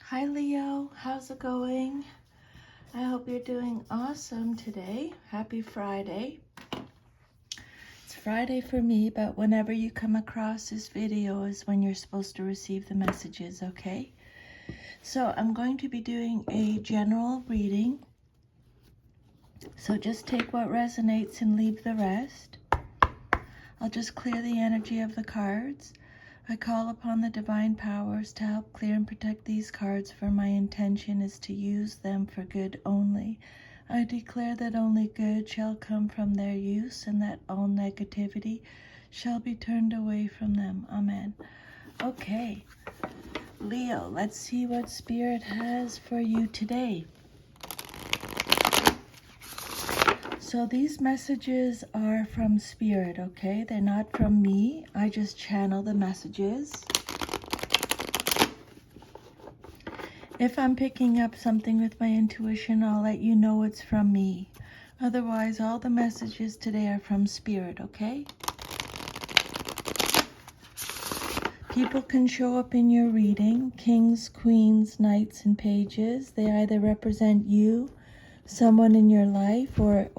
Hi Leo, how's it going? I hope you're doing awesome today. Happy Friday. It's Friday for me, but whenever you come across this video is when you're supposed to receive the messages, okay? So I'm going to be doing a general reading. So just take what resonates and leave the rest. I'll just clear the energy of the cards. I call upon the divine powers to help clear and protect these cards, for my intention is to use them for good only. I declare that only good shall come from their use, and that all negativity shall be turned away from them. Amen. Okay, Leo, let's see what Spirit has for you today. So these messages are from Spirit, okay? They're not from me. I just channel the messages. If I'm picking up something with my intuition, I'll let you know it's from me. Otherwise, all the messages today are from Spirit, okay? People can show up in your reading. Kings, queens, knights, and pages. They either represent you, someone in your life, or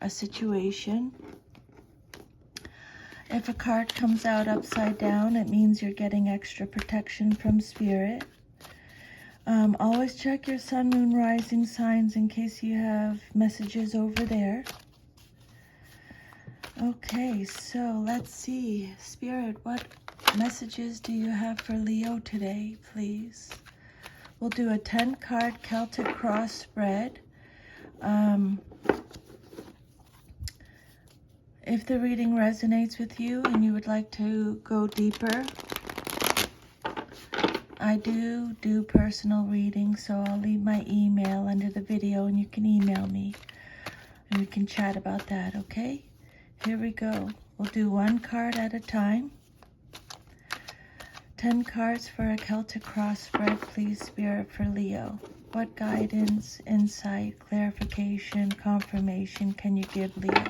a situation. If a card comes out upside down, it means you're getting extra protection from Spirit. Always check your sun, moon, rising signs in case you have messages over there. Okay, so let's see. Spirit, what messages do you have for Leo today, please? We'll do a 10-card Celtic cross spread. If the reading resonates with you and you would like to go deeper, I do personal readings, so I'll leave my email under the video and you can email me and we can chat about that, okay? Here we go. We'll do one card at a time. 10 cards for a Celtic cross spread, please, Spirit, for Leo. What guidance, insight, clarification, confirmation can you give Leo?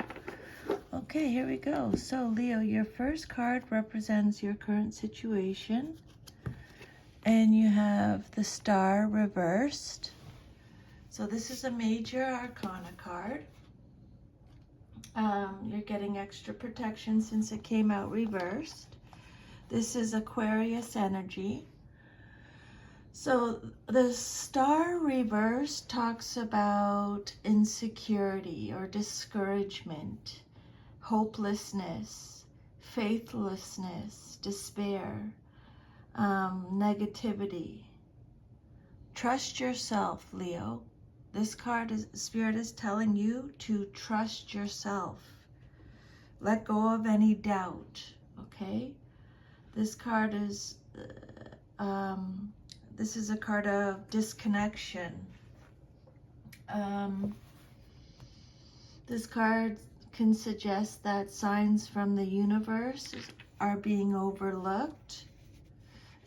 Okay, here we go. So, Leo, your first card represents your current situation. And you have the Star reversed. So this is a major arcana card. You're getting extra protection since it came out reversed. This is Aquarius energy. So the Star reverse talks about insecurity or discouragement, hopelessness, faithlessness, despair, negativity. Trust yourself, Leo. This card is, Spirit is telling you to trust yourself. Let go of any doubt, okay? This card is, this is a card of disconnection. This card can suggest that signs from the universe are being overlooked.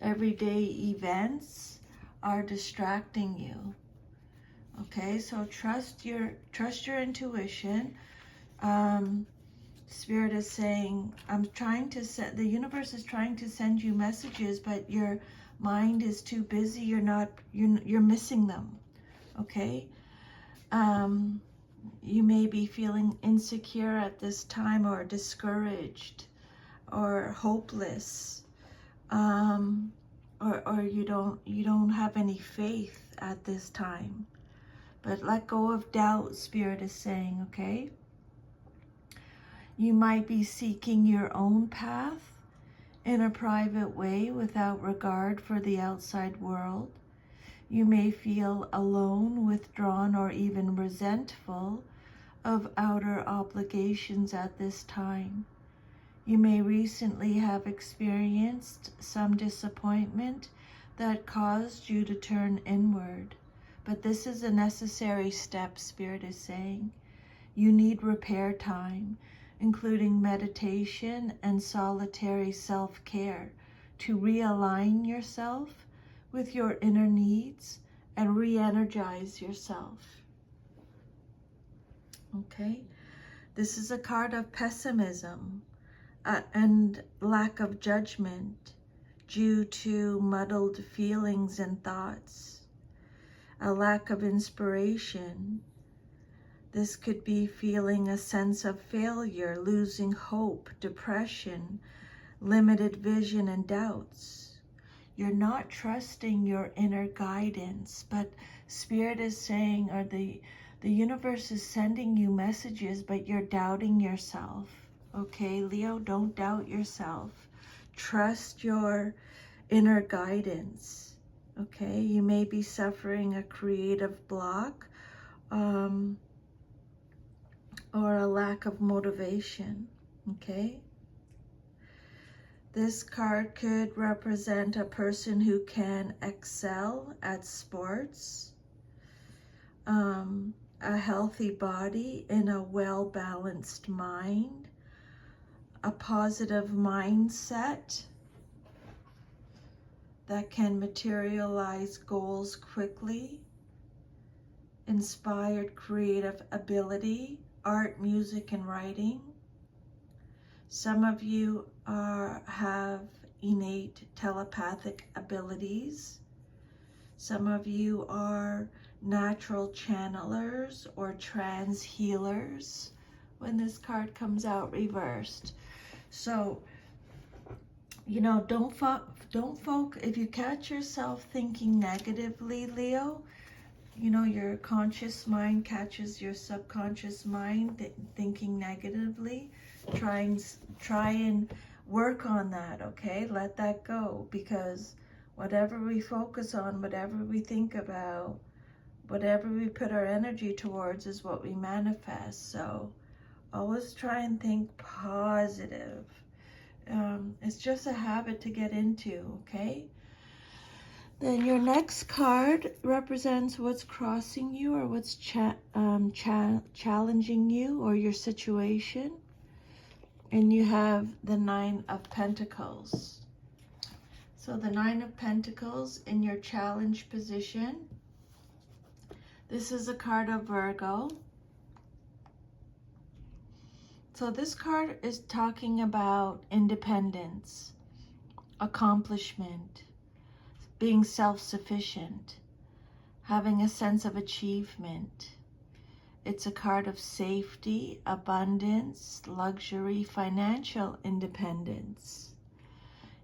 Everyday events are distracting you. Okay, so trust your intuition. Spirit is saying, the universe is trying to send you messages, but your mind is too busy. You're missing them. Okay. You may be feeling insecure at this time, or discouraged, or hopeless. Or you don't have any faith at this time. But let go of doubt, Spirit is saying, okay? You might be seeking your own path in a private way without regard for the outside world. You may feel alone, withdrawn, or even resentful of outer obligations at this time. You may recently have experienced some disappointment that caused you to turn inward. But this is a necessary step, Spirit is saying. You need repair time, including meditation and solitary self-care, to realign yourself with your inner needs and re-energize yourself. Okay? This is a card of pessimism and lack of judgment. due to muddled feelings and thoughts, a lack of inspiration. This could be feeling a sense of failure, losing hope, depression, limited vision, and doubts. You're not trusting your inner guidance, but Spirit is saying, or the universe is sending you messages, but you're doubting yourself. Okay, Leo, don't doubt yourself. Trust your inner guidance. Okay, you may be suffering a creative block, or a lack of motivation. Okay, this card could represent a person who can excel at sports, a healthy body and a well-balanced mind, a positive mindset that can materialize goals quickly, inspired creative ability, art, music, and writing. Some of you have innate telepathic abilities. Some of you are natural channelers or trance healers when this card comes out reversed. So, you know, don't focus. If you catch yourself thinking negatively, Leo, you know, your conscious mind catches your subconscious mind thinking negatively. Try and work on that, okay? Let that go, because whatever we focus on, whatever we think about, whatever we put our energy towards is what we manifest. So always try and think positive. It's just a habit to get into, okay? Then your next card represents what's crossing you or what's challenging you or your situation. And you have the Nine of Pentacles. So the Nine of Pentacles in your challenge position. This is a card of Virgo. So this card is talking about independence, accomplishment, being self-sufficient, having a sense of achievement. It's a card of safety, abundance, luxury, financial independence.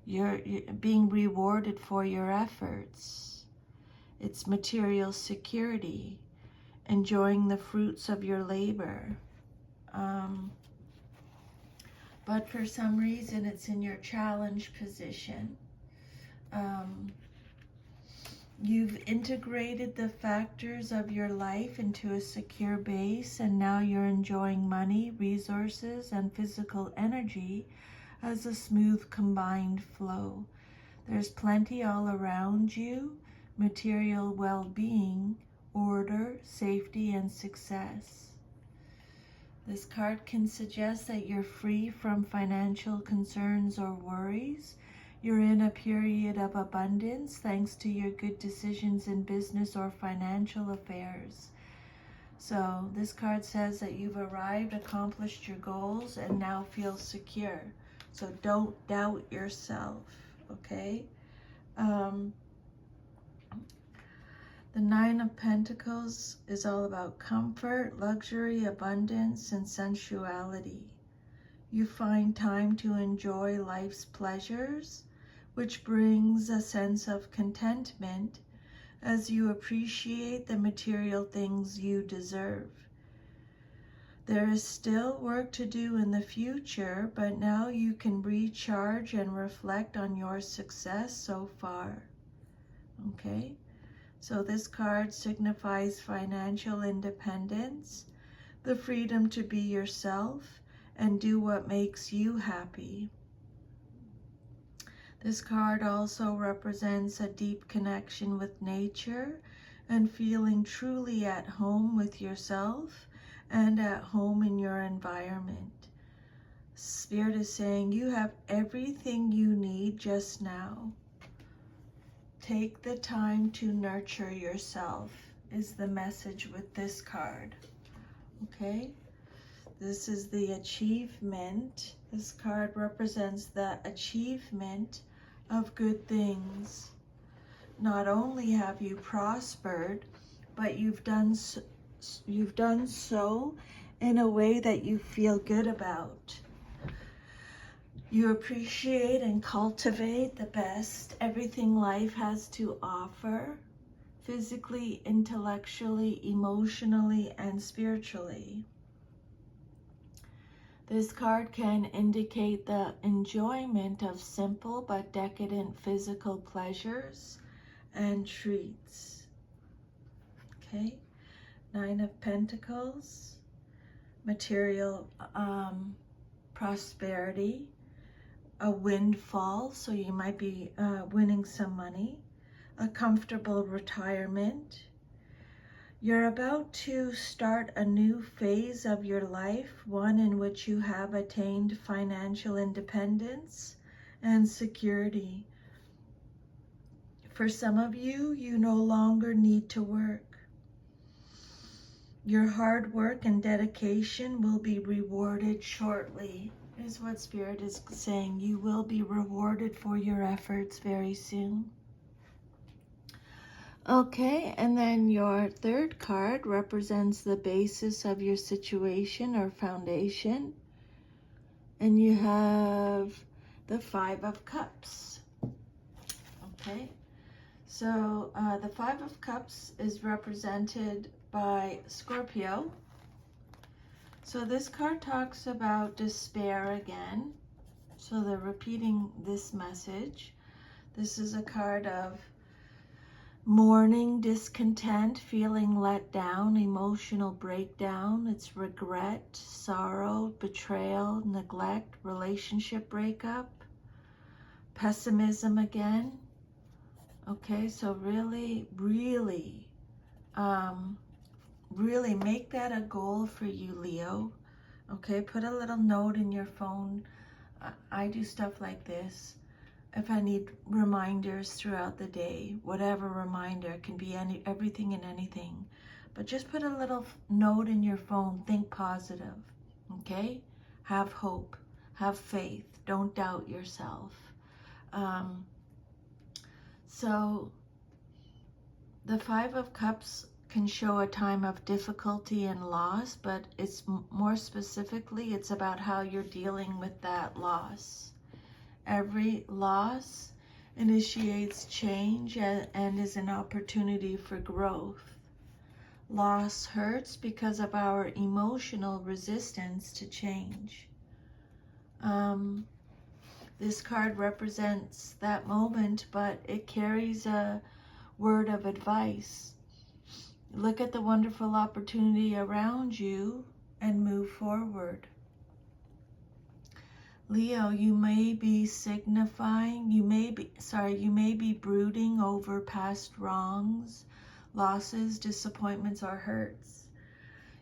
You're being rewarded for your efforts. It's material security, enjoying the fruits of your labor. But for some reason, it's in your challenge position. You've integrated the factors of your life into a secure base, and now you're enjoying money, resources, and physical energy as a smooth combined flow. There's plenty all around you, material well-being, order, safety, and success. This card can suggest that you're free from financial concerns or worries. You're in a period of abundance thanks to your good decisions in business or financial affairs. So this card says that you've arrived, accomplished your goals, and now feel secure. So don't doubt yourself, okay? The Nine of Pentacles is all about comfort, luxury, abundance, and sensuality. You find time to enjoy life's pleasures, which brings a sense of contentment as you appreciate the material things you deserve. There is still work to do in the future, but now you can recharge and reflect on your success so far. Okay? So this card signifies financial independence, the freedom to be yourself and do what makes you happy. This card also represents a deep connection with nature and feeling truly at home with yourself and at home in your environment. Spirit is saying you have everything you need just now. Take the time to nurture yourself is the message with this card. Okay? This is the achievement. This card represents the achievement of good things. Not only have you prospered, but you've done so in a way that you feel good about. You appreciate and cultivate the best everything life has to offer, physically, intellectually, emotionally, and spiritually. This card can indicate the enjoyment of simple but decadent physical pleasures and treats. Okay, 9 of Pentacles, material prosperity, a windfall, so you might be winning some money, a comfortable retirement. You're about to start a new phase of your life, one in which you have attained financial independence and security. For some of you, you no longer need to work. Your hard work and dedication will be rewarded shortly, is what Spirit is saying. You will be rewarded for your efforts very soon. Okay, and then your third card represents the basis of your situation or foundation. And you have the 5 of Cups. Okay, so the 5 of Cups is represented by Scorpio. So this card talks about despair again. So they're repeating this message. This is a card of mourning, discontent, feeling let down, emotional breakdown. It's regret, sorrow, betrayal, neglect, relationship breakup, pessimism again. Okay, so really make that a goal for you, Leo. Okay, put a little note in your phone. I do stuff like this. If I need reminders throughout the day, whatever reminder, it can be everything and anything. But just put a little note in your phone. Think positive, okay? Have hope, have faith. Don't doubt yourself. So the 5 of Cups can show a time of difficulty and loss, but it's more specifically, it's about how you're dealing with that loss. Every loss initiates change and is an opportunity for growth. Loss hurts because of our emotional resistance to change. This card represents that moment, but it carries a word of advice. Look at the wonderful opportunity around you and move forward. Leo, you may be brooding over past wrongs, losses, disappointments, or hurts.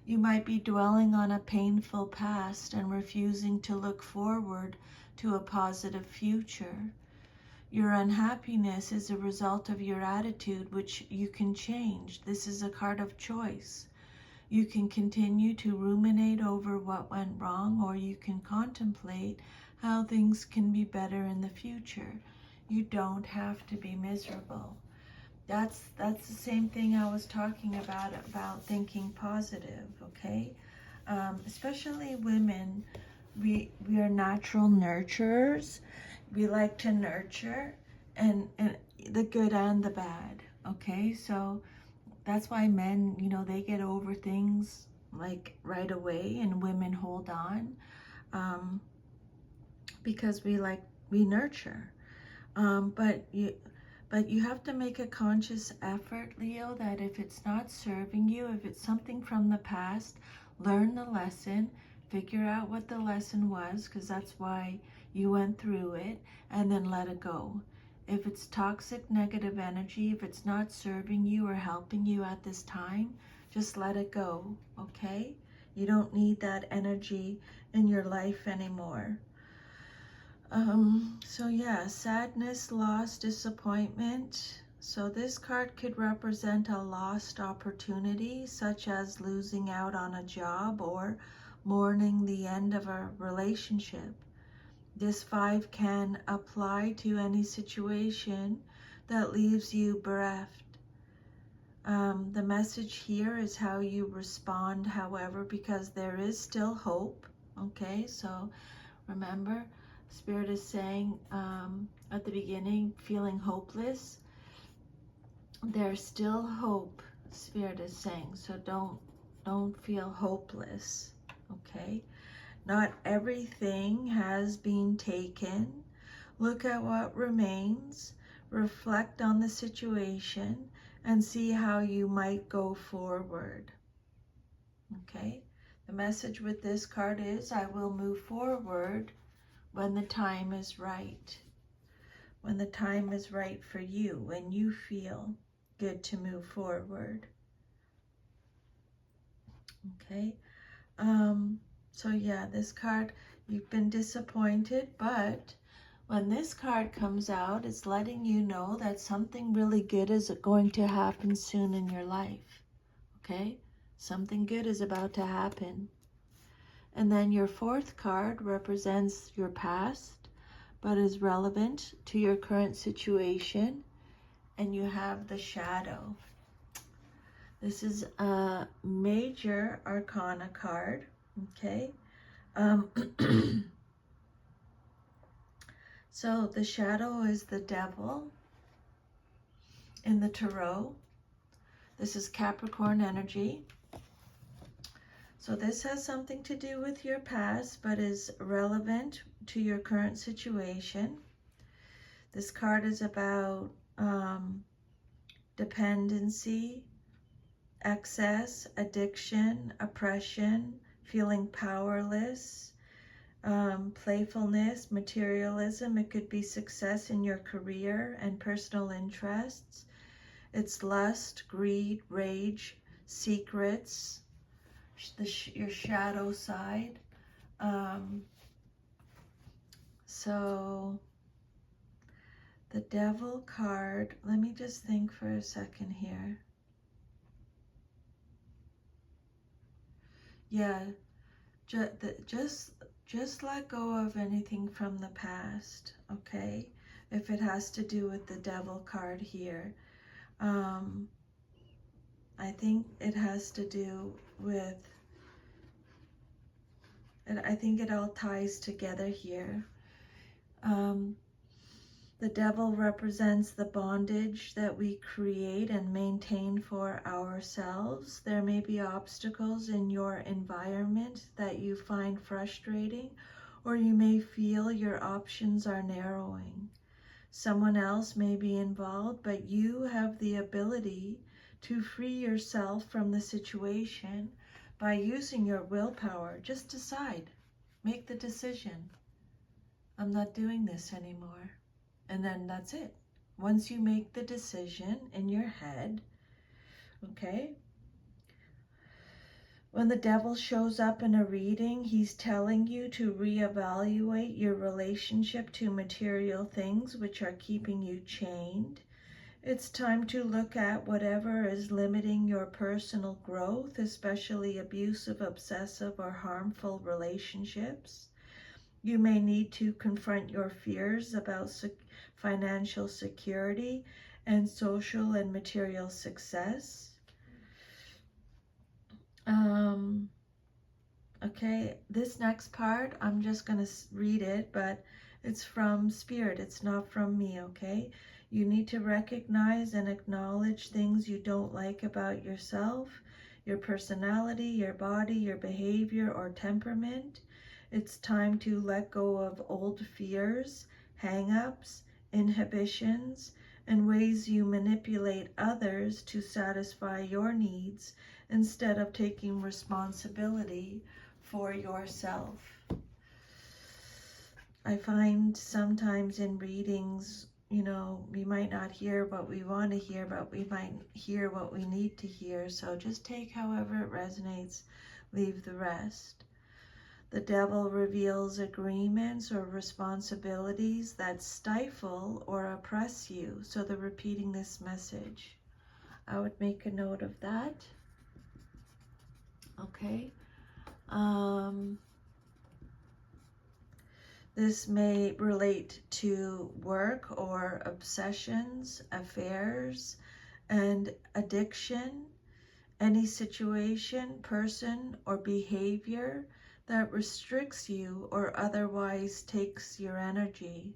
You might be dwelling on a painful past and refusing to look forward to a positive future. Your unhappiness is a result of your attitude, which you can change. This is a card of choice. You can continue to ruminate over what went wrong, or you can contemplate how things can be better in the future. You don't have to be miserable. That's the same thing I was talking about thinking positive, okay? Especially women, we are natural nurturers. We like to nurture and the good and the bad, okay? So that's why men, they get over things like right away, and women hold on because we nurture. But you have to make a conscious effort, Leo, that if it's not serving you, if it's something from the past, learn the lesson, figure out what the lesson was, because that's why you went through it, and then let it go. If it's toxic, negative energy, if it's not serving you or helping you at this time, just let it go, okay? You don't need that energy in your life anymore. So yeah, sadness, loss, disappointment. So this card could represent a lost opportunity, such as losing out on a job or mourning the end of a relationship. This 5 can apply to any situation that leaves you bereft. The message here is how you respond, however, because there is still hope. Okay, so remember, Spirit is saying at the beginning, feeling hopeless. There's still hope, Spirit is saying. So don't feel hopeless. Okay, not everything has been taken. Look at what remains. Reflect on the situation and see how you might go forward. Okay, the message with this card is, I will move forward when the time is right. When the time is right for you, when you feel good to move forward. Okay, so yeah, this card, you've been disappointed, but when this card comes out, it's letting you know that something really good is going to happen soon in your life. Okay, something good is about to happen. And then your 4th card represents your past, but is relevant to your current situation. And you have the Shadow. This is a major arcana card. Okay. So the Shadow is the Devil in the Tarot. This is Capricorn energy. So this has something to do with your past, but is relevant to your current situation. This card is about dependency, excess, addiction, oppression, feeling powerless, playfulness, materialism. It could be success in your career and personal interests. It's lust, greed, rage, secrets, your shadow side. So the Devil card, let me just think for a second here. Yeah, just let go of anything from the past, okay? If it has to do with the Devil card here. I think it has to do with, and I think it all ties together here. The Devil represents the bondage that we create and maintain for ourselves. There may be obstacles in your environment that you find frustrating, or you may feel your options are narrowing. Someone else may be involved, but you have the ability to free yourself from the situation by using your willpower. Just decide. Make the decision. I'm not doing this anymore. And then that's it. Once you make the decision in your head, okay? When the Devil shows up in a reading, he's telling you to reevaluate your relationship to material things which are keeping you chained. It's time to look at whatever is limiting your personal growth, especially abusive, obsessive, or harmful relationships. You may need to confront your fears about financial security and social and material success. Okay, this next part, I'm just going to read it, but it's from Spirit. It's not from me, okay? You need to recognize and acknowledge things you don't like about yourself, your personality, your body, your behavior, or temperament. It's time to let go of old fears, hang-ups, inhibitions, and ways you manipulate others to satisfy your needs instead of taking responsibility for yourself. I find sometimes in readings, you know, we might not hear what we want to hear, but we might hear what we need to hear. So just take however it resonates, leave the rest. The Devil reveals agreements or responsibilities that stifle or oppress you. So they're repeating this message. I would make a note of that. Okay. This may relate to work or obsessions, affairs, and addiction, any situation, person, or behavior that restricts you or otherwise takes your energy.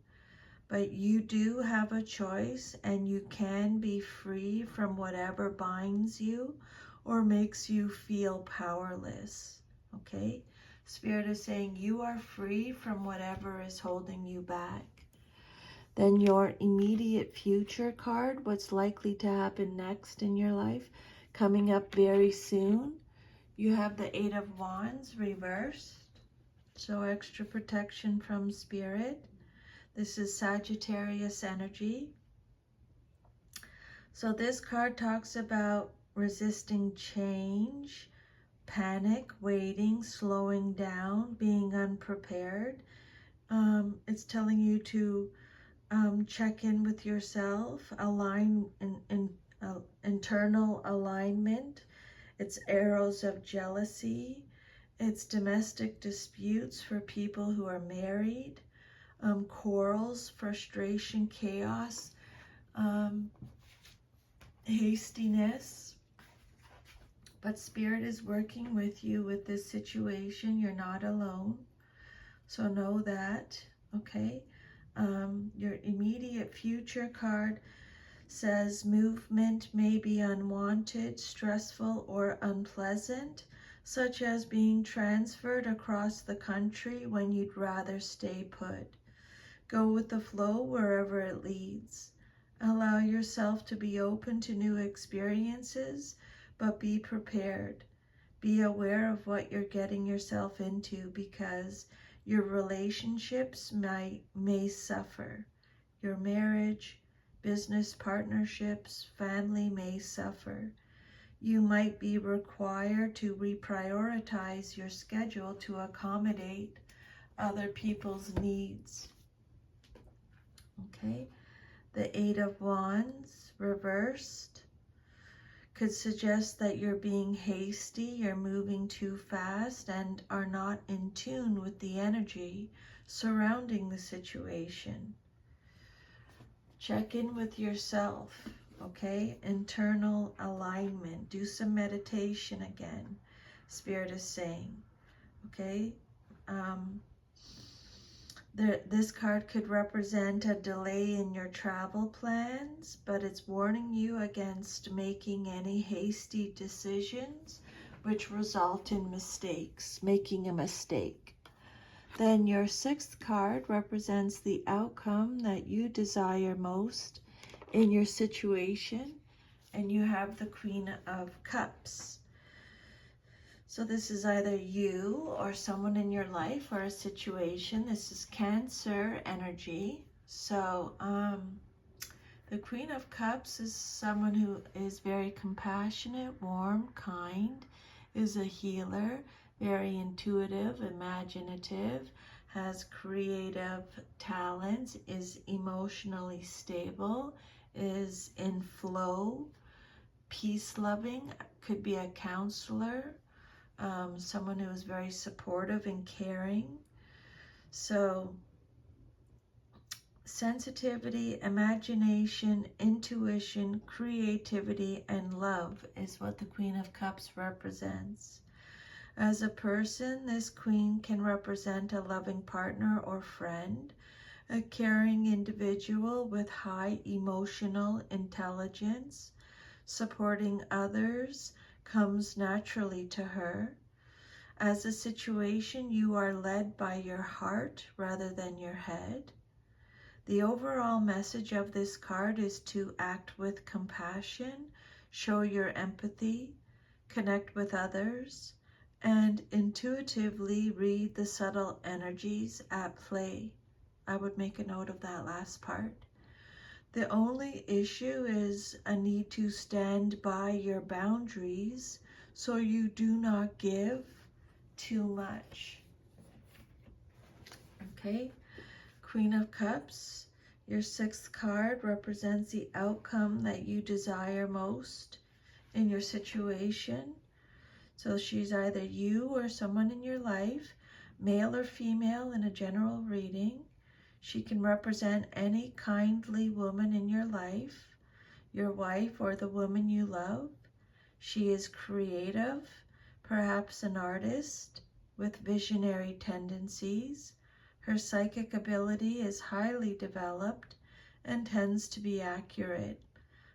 But you do have a choice, and you can be free from whatever binds you or makes you feel powerless. Okay? Spirit is saying you are free from whatever is holding you back. Then your immediate future card, what's likely to happen next in your life, coming up very soon. You have the Eight of Wands reversed. So extra protection from Spirit. This is Sagittarius energy. So this card talks about resisting change, panic, waiting, slowing down, being unprepared. It's telling you to check in with yourself, align in internal alignment. It's arrows of jealousy. It's domestic disputes for people who are married. Quarrels, frustration, chaos, hastiness. But Spirit is working with you with this situation. You're not alone. So know that, okay? Your immediate future card says movement may be unwanted, stressful, or unpleasant, such as being transferred across the country when you'd rather stay put. Go with the flow wherever it leads. Allow yourself to be open to new experiences, but be prepared. Be aware of what you're getting yourself into, because your relationships may suffer. Your marriage, business partnerships, family may suffer. You might be required to reprioritize your schedule to accommodate other people's needs. Okay, the Eight of Wands reversed could suggest that you're being hasty, you're moving too fast, and are not in tune with the energy surrounding the situation. Check in with yourself, okay? Internal alignment. Do some meditation again, Spirit is saying, okay? This card could represent a delay in your travel plans, but it's warning you against making any hasty decisions which result in mistakes, making a mistake. Then your sixth card represents the outcome that you desire most in your situation, and you have the Queen of Cups. So this is either you or someone in your life or a situation. This is Cancer energy. So the Queen of Cups is someone who is very compassionate, warm, kind, is a healer, very intuitive, imaginative, has creative talents, is emotionally stable, is in flow, peace-loving, could be a counselor, someone who is very supportive and caring. So sensitivity, imagination, intuition, creativity, and love is what the Queen of Cups represents. As a person, this Queen can represent a loving partner or friend, a caring individual with high emotional intelligence. Supporting others comes naturally to her. As a situation, you are led by your heart rather than your head. The overall message of this card is to act with compassion, show your empathy, connect with others, and intuitively read the subtle energies at play. I would make a note of that last part. The only issue is a need to stand by your boundaries so you do not give too much. Okay, Queen of Cups, your sixth card represents the outcome that you desire most in your situation. So she's either you or someone in your life, male or female in a general reading. She can represent any kindly woman in your life, your wife or the woman you love. She is creative, perhaps an artist with visionary tendencies. Her psychic ability is highly developed and tends to be accurate,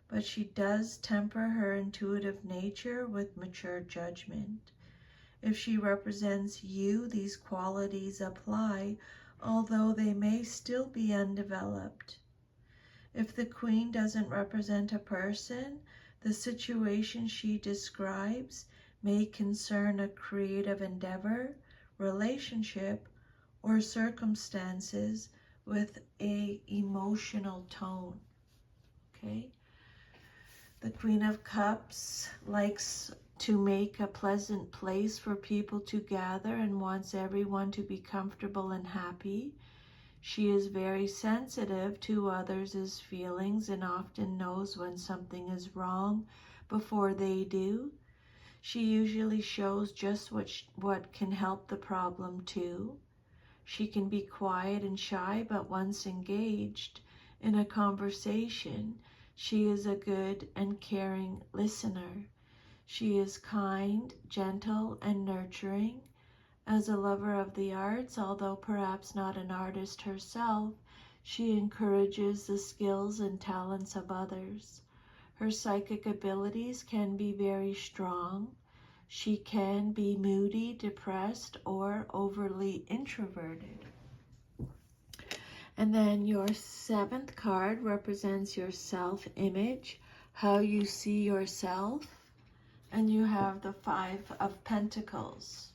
but she does temper her intuitive nature with mature judgment. If she represents you, these qualities apply, although they may still be undeveloped. If the Queen doesn't represent a person, the situation she describes may concern a creative endeavor, relationship, or circumstances with an emotional tone. Okay? The Queen of Cups likes to make a pleasant place for people to gather and wants everyone to be comfortable and happy. She is very sensitive to others' feelings and often knows when something is wrong before they do. She usually shows just what can help the problem too. She can be quiet and shy, but once engaged in a conversation, she is a good and caring listener. She is kind, gentle, and nurturing. As a lover of the arts, although perhaps not an artist herself, she encourages the skills and talents of others. Her psychic abilities can be very strong. She can be moody, depressed, or overly introverted. And then your 7th card represents your self-image, how you see yourself. And you have the 5 of Pentacles.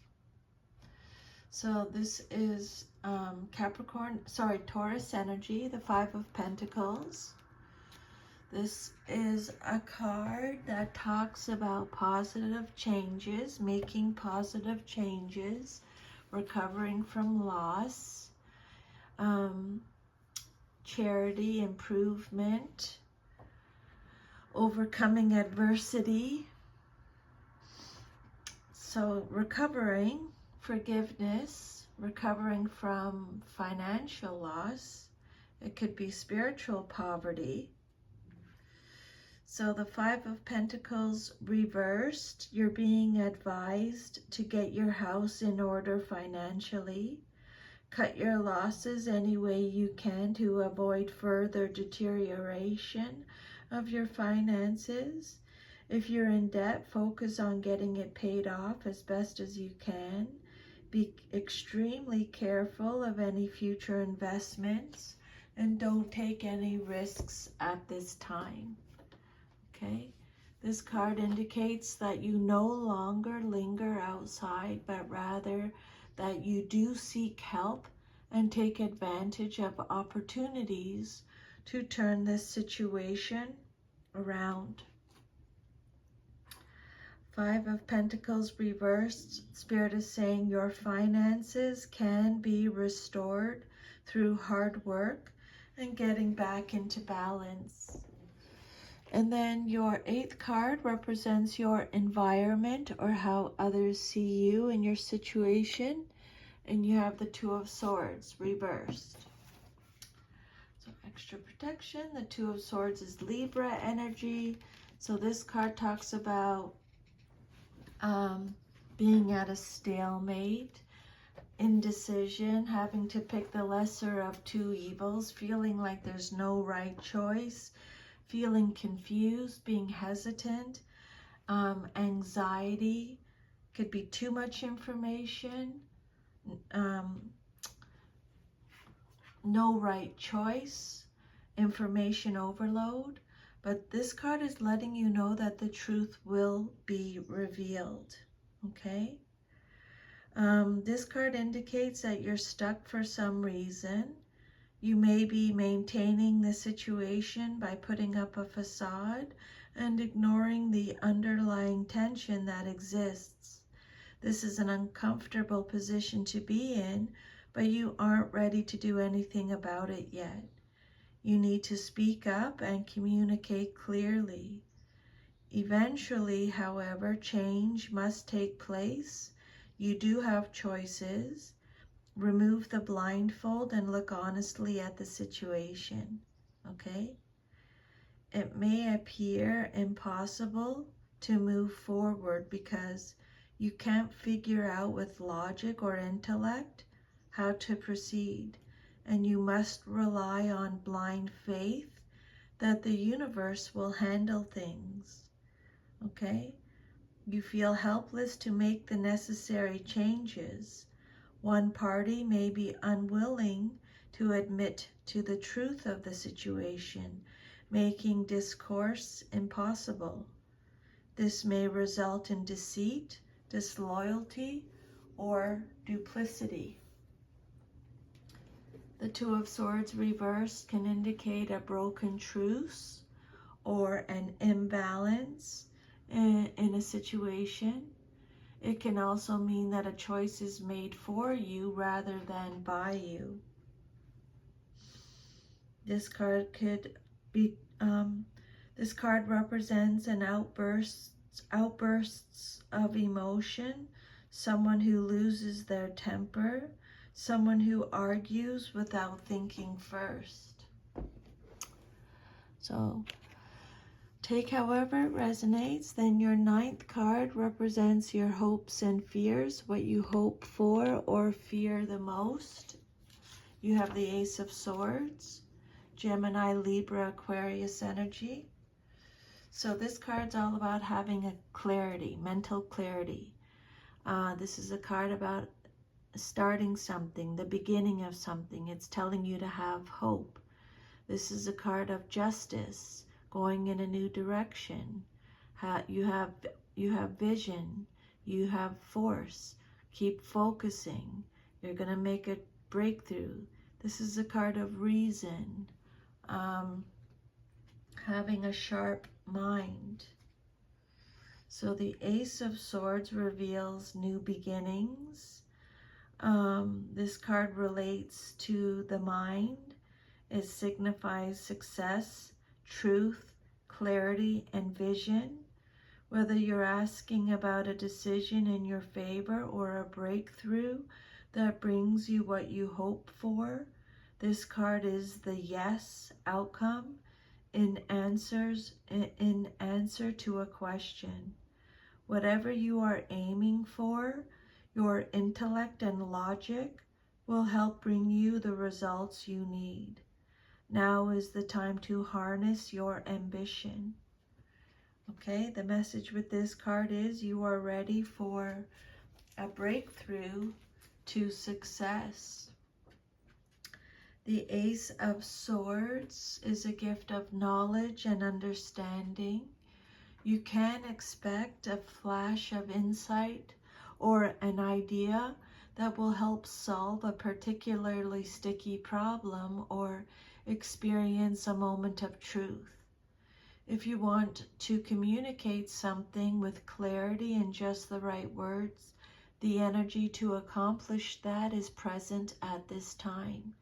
So this is Taurus energy, the 5 of Pentacles. This is a card that talks about positive changes, making positive changes, recovering from loss, charity, improvement, overcoming adversity. So recovering, forgiveness, recovering from financial loss. It could be spiritual poverty. So the 5 of Pentacles reversed, you're being advised to get your house in order financially. Cut your losses any way you can to avoid further deterioration of your finances. If you're in debt, focus on getting it paid off as best as you can. Be extremely careful of any future investments and don't take any risks at this time. Okay? This card indicates that you no longer linger outside, but rather that you do seek help and take advantage of opportunities to turn this situation around. 5 of Pentacles reversed. Spirit is saying your finances can be restored through hard work and getting back into balance. And then your 8th card represents your environment or how others see you and your situation. And you have the 2 of Swords reversed. So extra protection. The 2 of Swords is Libra energy. So this card talks about being at a stalemate, indecision, having to pick the lesser of 2 evils, feeling like there's no right choice, feeling confused, being hesitant, anxiety, could be too much information, no right choice, information overload. But this card is letting you know that the truth will be revealed, okay? This card indicates that you're stuck for some reason. You may be maintaining the situation by putting up a facade and ignoring the underlying tension that exists. This is an uncomfortable position to be in, but you aren't ready to do anything about it yet. You need to speak up and communicate clearly. Eventually, however, change must take place. You do have choices, remove the blindfold and look honestly at the situation, okay? It may appear impossible to move forward because you can't figure out with logic or intellect how to proceed, and you must rely on blind faith that the universe will handle things, okay? You feel helpless to make the necessary changes. One party may be unwilling to admit to the truth of the situation, making discourse impossible. This may result in deceit, disloyalty, or duplicity. The Two of Swords reversed can indicate a broken truce or an imbalance in a situation. It can also mean that a choice is made for you rather than by you. This card could be, this card represents an outbursts of emotion, someone who loses their temper, someone who argues without thinking first. So take however it resonates. Then your 9th card represents your hopes and fears, what you hope for or fear the most. You have the Ace of Swords, Gemini, Libra, Aquarius energy. So this card's all about having a clarity, mental clarity. This is a card about starting something, the beginning of something. It's telling you to have hope. This is a card of justice, going in a new direction. You have vision, you have force. Keep focusing. You're going to make a breakthrough. This is a card of reason, having a sharp mind. So the Ace of Swords reveals new beginnings. This card relates to the mind. It signifies success, truth, clarity, and vision. Whether you're asking about a decision in your favor or a breakthrough that brings you what you hope for, this card is the yes outcome in answer to a question. Whatever you are aiming for, your intellect and logic will help bring you the results you need. Now is the time to harness your ambition. Okay, the message with this card is you are ready for a breakthrough to success. The Ace of Swords is a gift of knowledge and understanding. You can expect a flash of insight or an idea that will help solve a particularly sticky problem or experience a moment of truth. If you want to communicate something with clarity and just the right words, the energy to accomplish that is present at this time.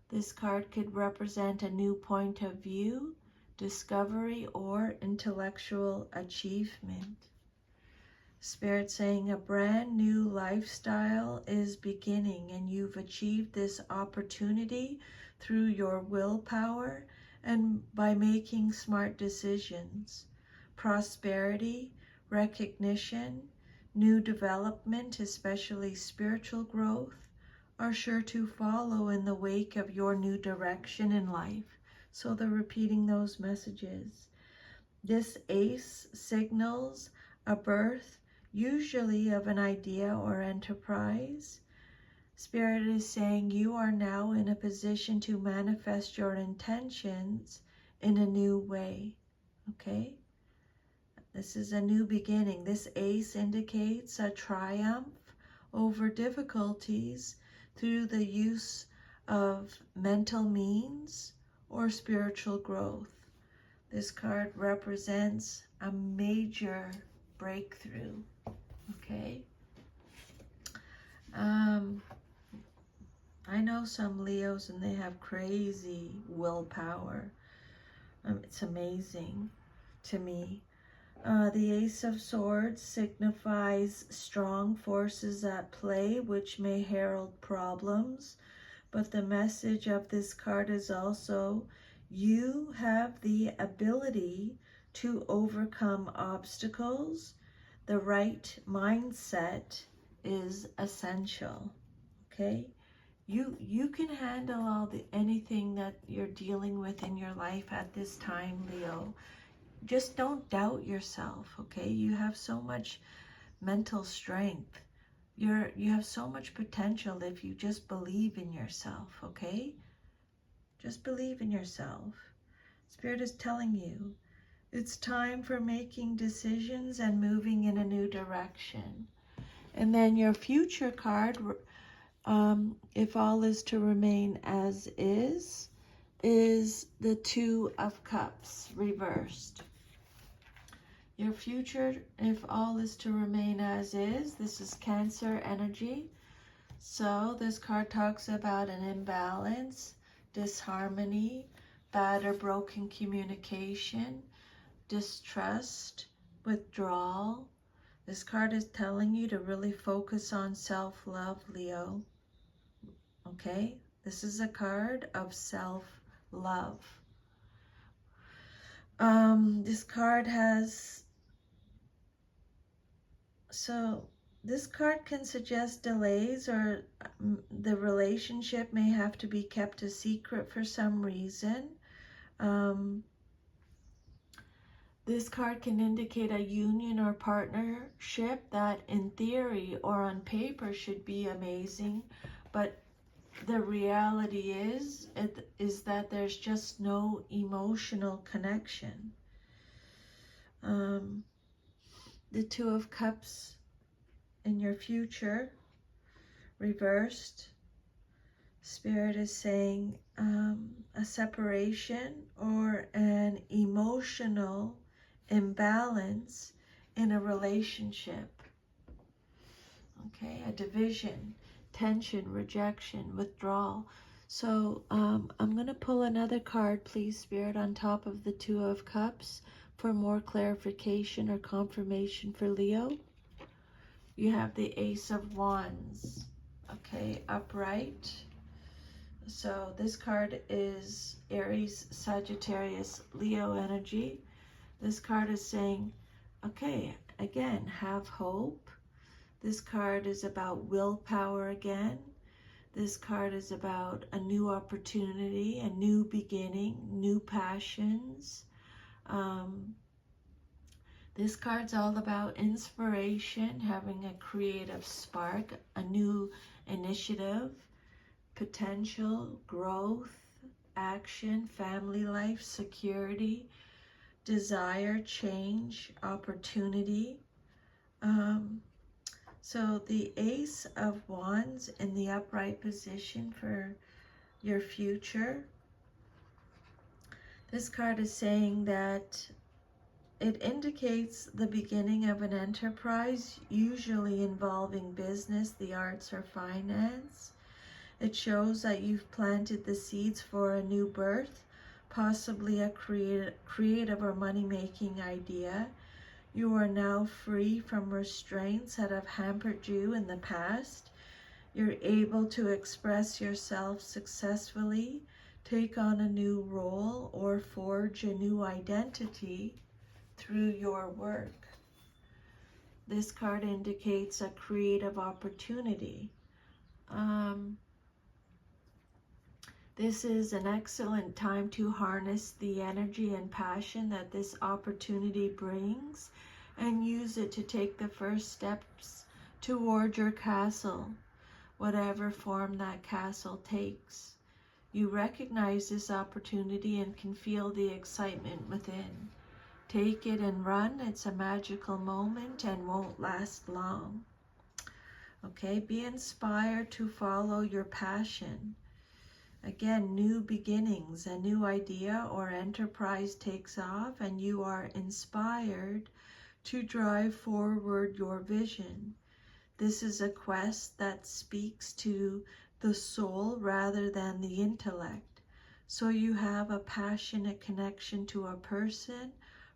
This card could represent a new point of view, discovery, or intellectual achievement. Spirit saying a brand new lifestyle is beginning, and you've achieved this opportunity through your willpower and by making smart decisions. Prosperity, recognition, new development, especially spiritual growth, are sure to follow in the wake of your new direction in life. So they're repeating those messages. This ace signals a birth, usually of an idea or enterprise. Spirit is saying you are now in a position to manifest your intentions in a new way. Okay? This is a new beginning. This ace indicates a triumph over difficulties through the use of mental means or spiritual growth. This card represents a major breakthrough. Okay? I know some Leos and they have crazy willpower. It's amazing to me. The Ace of Swords signifies strong forces at play, which may herald problems. But the message of this card is also, you have the ability to overcome obstacles. The right mindset is essential. Okay? You can handle anything that you're dealing with in your life at this time, Leo. Just don't doubt yourself, okay? You have so much mental strength. You have so much potential if you just believe in yourself, okay? Just believe in yourself. Spirit is telling you it's time for making decisions and moving in a new direction. And then your future card, if all is to remain as is the Two of Cups reversed. Your future, if all is to remain as is, this is Cancer energy. So this card talks about an imbalance, disharmony, bad or broken communication, distrust, withdrawal. This card is telling you to really focus on self-love, Leo. Okay? This is a card of self-love. This card has... So this card can suggest delays, or the relationship may have to be kept a secret for some reason. This card can indicate a union or partnership that in theory or on paper should be amazing, but the reality is that there's just no emotional connection. The Two of Cups in your future, reversed. Spirit is saying a separation or an emotional imbalance in a relationship. Okay, a division, tension, rejection, withdrawal. So I'm going to pull another card, please, Spirit, on top of the Two of Cups for more clarification or confirmation for Leo. You have the Ace of Wands, okay, upright. So this card is Aries, Sagittarius, Leo energy. This card is saying, okay, again, have hope. This card is about willpower again. This card is about a new opportunity, a new beginning, new passions. This card's all about inspiration, having a creative spark, a new initiative, potential, growth, action, family life, security, desire, change, opportunity. So the Ace of Wands in the upright position for your future. This card is saying that it indicates the beginning of an enterprise, usually involving business, the arts, or finance. It shows that you've planted the seeds for a new birth, possibly a creative or money-making idea. You are now free from restraints that have hampered you in the past. You're able to express yourself successfully, take on a new role, or forge a new identity through your work. This card indicates a creative opportunity. This is an excellent time to harness the energy and passion that this opportunity brings and use it to take the first steps toward your castle, whatever form that castle takes. You recognize this opportunity and can feel the excitement within. Take it and run. It's a magical moment and won't last long. Okay, be inspired to follow your passion. Again, new beginnings, a new idea or enterprise takes off and you are inspired to drive forward your vision. This is a quest that speaks to the soul rather than the intellect. So you have a passionate connection to a person,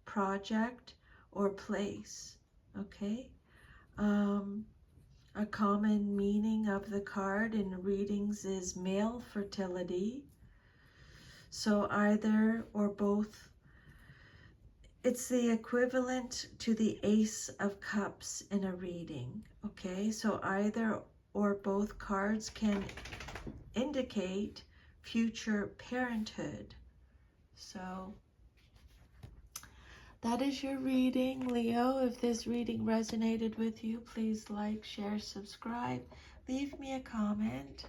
project, or place, okay? A common meaning of the card in readings is male fertility. So either or both, it's the equivalent to the Ace of Cups in a reading, okay? So either or both cards can indicate future parenthood. So that is your reading, Leo. If this reading resonated with you, please like, share, subscribe, leave me a comment.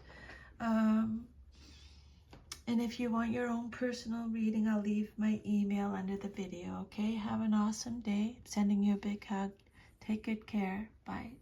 And if you want your own personal reading, I'll leave my email under the video, okay? Have an awesome day. Sending you a big hug. Take good care. Bye.